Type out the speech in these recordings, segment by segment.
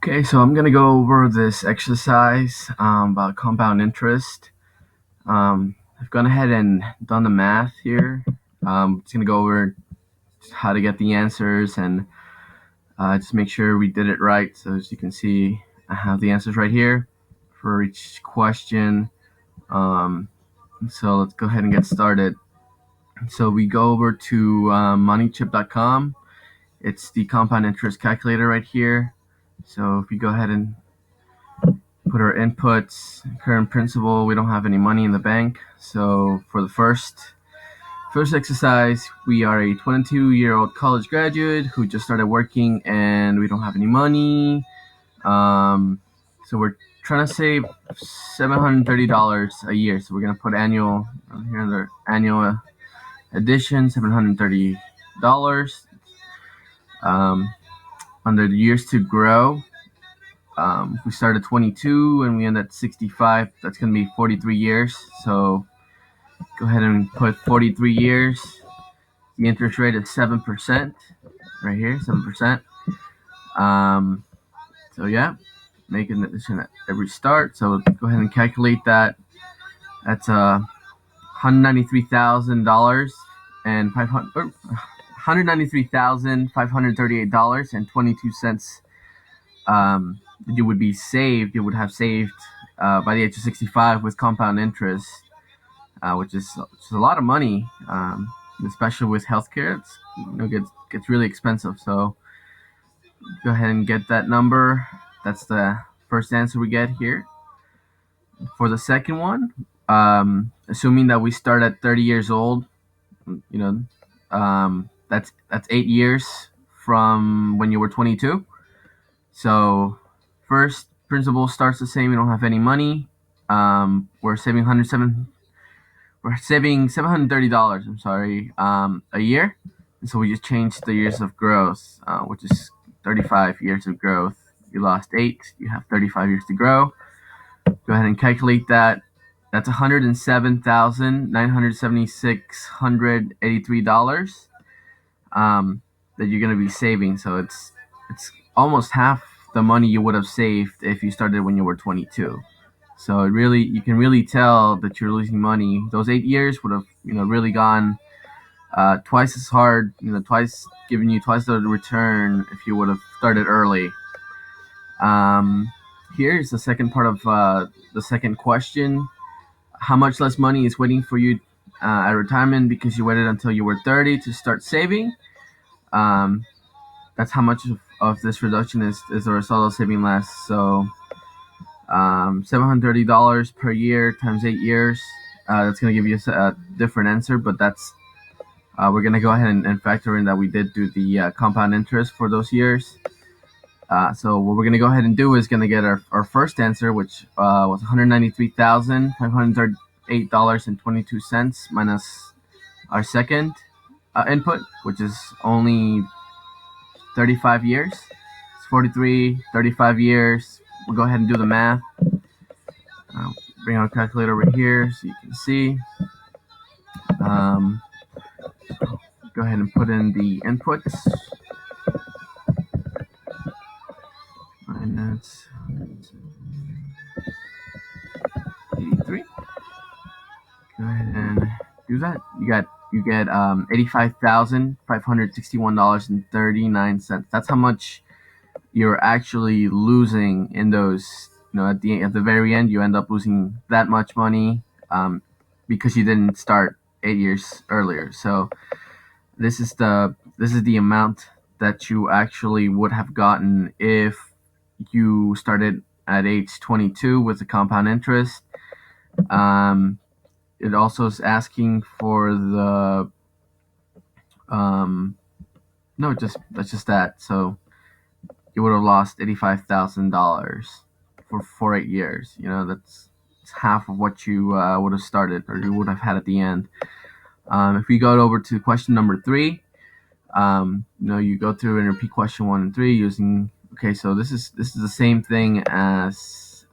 Okay, so I'm going to go over this exercise about compound interest. I've gone ahead and done the math here. Just going to go over how to get the answers and just make sure we did it right. So as you can see, I have the answers right here for each question. So let's go ahead and get started. So we go over to moneychip.com. It's the compound interest calculator right here. So if you go ahead and put our inputs, current principal, we don't have any money in the bank. So for the first exercise, we are a 22-year-old college graduate who just started working and we don't have any money. So we're trying to save $730 a year. So we're going to put annual here under annual addition, $730. Under the years to grow, if we start at 22 and we end at 65, that's going to be 43 years. So go ahead and put 43 years. The interest rate is 7% right here, 7%. So yeah, make an addition at every start. So go ahead and calculate that. That's $193,000 and $193,538.22. You would be saved. You would have saved by the age of 65 with compound interest, which is a lot of money, especially with healthcare. It's gets really expensive. So go ahead and get that number. That's the first answer we get here. For the second one, assuming that we start at 30 years old, that's 8 years from when you were 22. So first principal starts the same. We don't have any money. We're saving $730. I'm sorry, a year. And so we just changed the years of growth, which is 35 years of growth. You lost 8. You have 35 years to grow. Go ahead and calculate that. That's $107,976.83 that you're going to be saving. So it's almost half the money you would have saved if you started when you were 22. So you can really tell that you're losing money. Those 8 years would have really gone twice as hard, giving you twice the return if you would have started early. Here's the second part of the second question. How much less money is waiting for you at retirement because you waited until you were 30 to start saving? That's how much of this reduction is the result of saving less. So $730 per year times 8 years. That's going to give you a different answer, but that's we're going to go ahead and factor in that we did do the compound interest for those years. So what we're going to go ahead and do is going to get our first answer, which was $193,538.22 minus our second input, which is only 35 years. It's 43, 35 years. We'll go ahead and do the math. Bring our calculator over here so you can see. Go ahead and put in the inputs. Minus 83. Go ahead and do that. You get $85,561.39. That's how much you're actually losing in those. At the very end, you end up losing that much money because you didn't start 8 years earlier. So this is the amount that you actually would have gotten if you started at age 22 with the compound interest. It also is asking for the no, that's just that. So you would have lost $85,000 for 8 years. That's half of what you would have started or you would have had at the end. If we go over to question number 3, you go through and repeat question 1 and 3 using. Okay, so this is the same thing as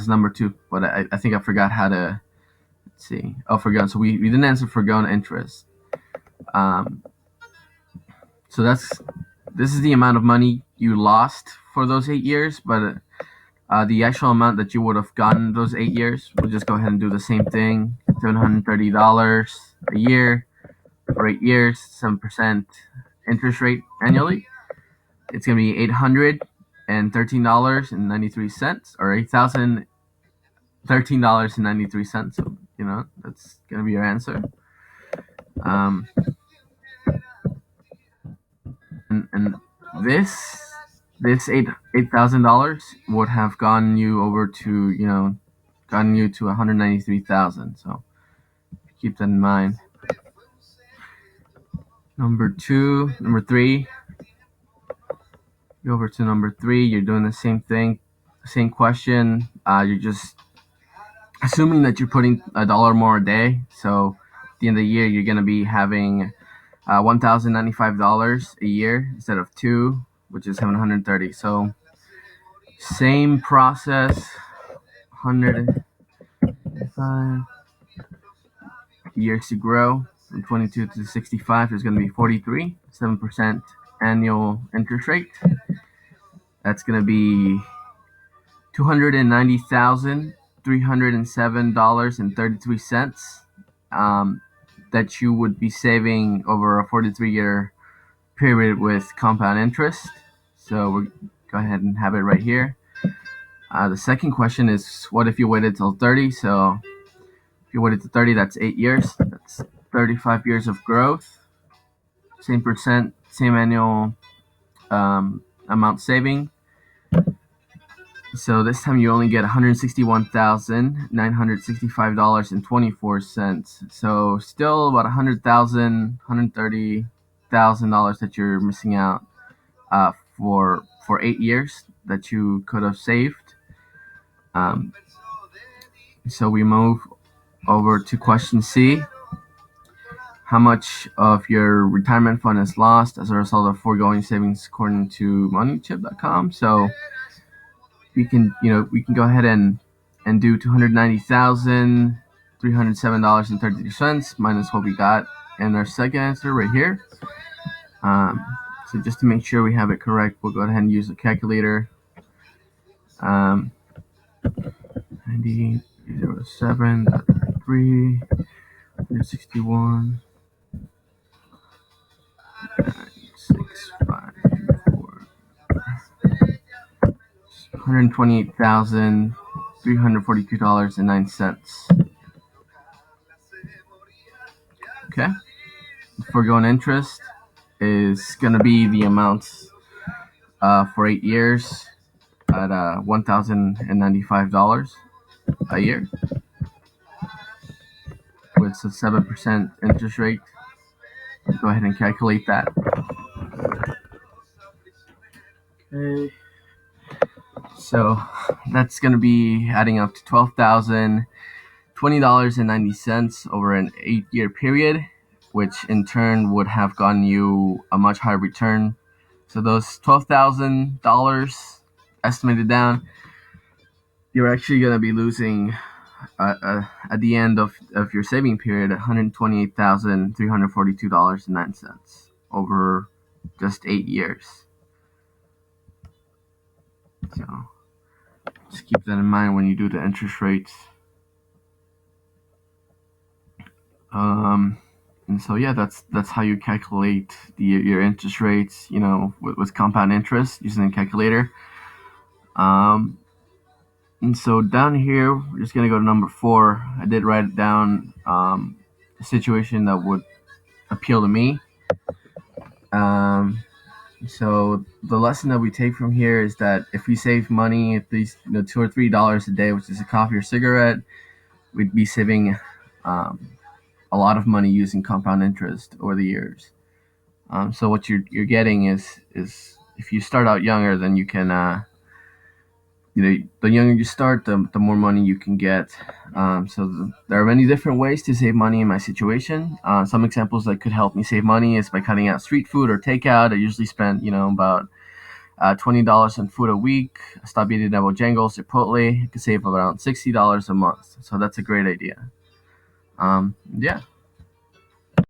number 2, but I think I forgot how to. Let's see. Oh, forgot. So we didn't answer forgone interest. So this is the amount of money you lost for those 8 years, but the actual amount that you would have gotten those 8 years, we'll just go ahead and do the same thing. $730 a year for 8 years, 7% interest rate annually. It's going to be $813.93, or $8,013.93. So, that's going to be your answer. Um, and this $8,000 would have gotten you over to gotten you to 193,000. So keep that in mind. Number 3. Go over to number 3. You're doing the same thing, same question. You're just assuming that you're putting $1 more a day. So at the end of the year, you're gonna be having $1,095 a year instead of $2, which is $730. So same process. 105 years to grow from 22 to 65 is going to be 43, 7% annual interest rate. That's going to be $290,307.33 that you would be saving over a 43-year period with compound interest. So we'll go ahead and have it right here. The second question is, what if you waited till 30? So if you waited to 30, that's 8 years. That's 35 years of growth. Same percent, same annual amount saving. So this time you only get $161,965.24. So still about $130,000 that you're missing out for 8 years that you could have saved. So we move over to question C. How much of your retirement fund is lost as a result of foregoing savings according to moneychip.com? So we can go ahead and do $290,307.32 minus what we got in our second answer right here. So just to make sure we have it correct, we'll go ahead and use the calculator. 90.07.3 161 654 $128,342.09. Okay. The foregoing interest is going to be the amount for 8 years at $1,095 a year with a 7% interest rate. Go ahead and calculate that. Okay. So that's going to be adding up to $12,020.90 over an 8-year period, which in turn would have gotten you a much higher return. So those $12,000 estimated down, you're actually going to be losing at the end of your saving period $128,342.09 over just 8 years. So just keep that in mind when you do the interest rates. And so yeah, that's how you calculate your interest rates, with compound interest using a calculator. And so down here, we're just gonna go to number 4. I did write down a situation that would appeal to me. So the lesson that we take from here is that if we save money, at least $2 or $3 a day, which is a coffee or cigarette, we'd be saving a lot of money using compound interest over the years. So what you're getting is if you start out younger, then you can the younger you start, the more money you can get. So there are many different ways to save money in my situation. Some examples that could help me save money is by cutting out street food or takeout. I usually spend about $20 on food a week. Stop eating Bojangles, Chipotle. I could save around $60 a month. So that's a great idea. Yeah.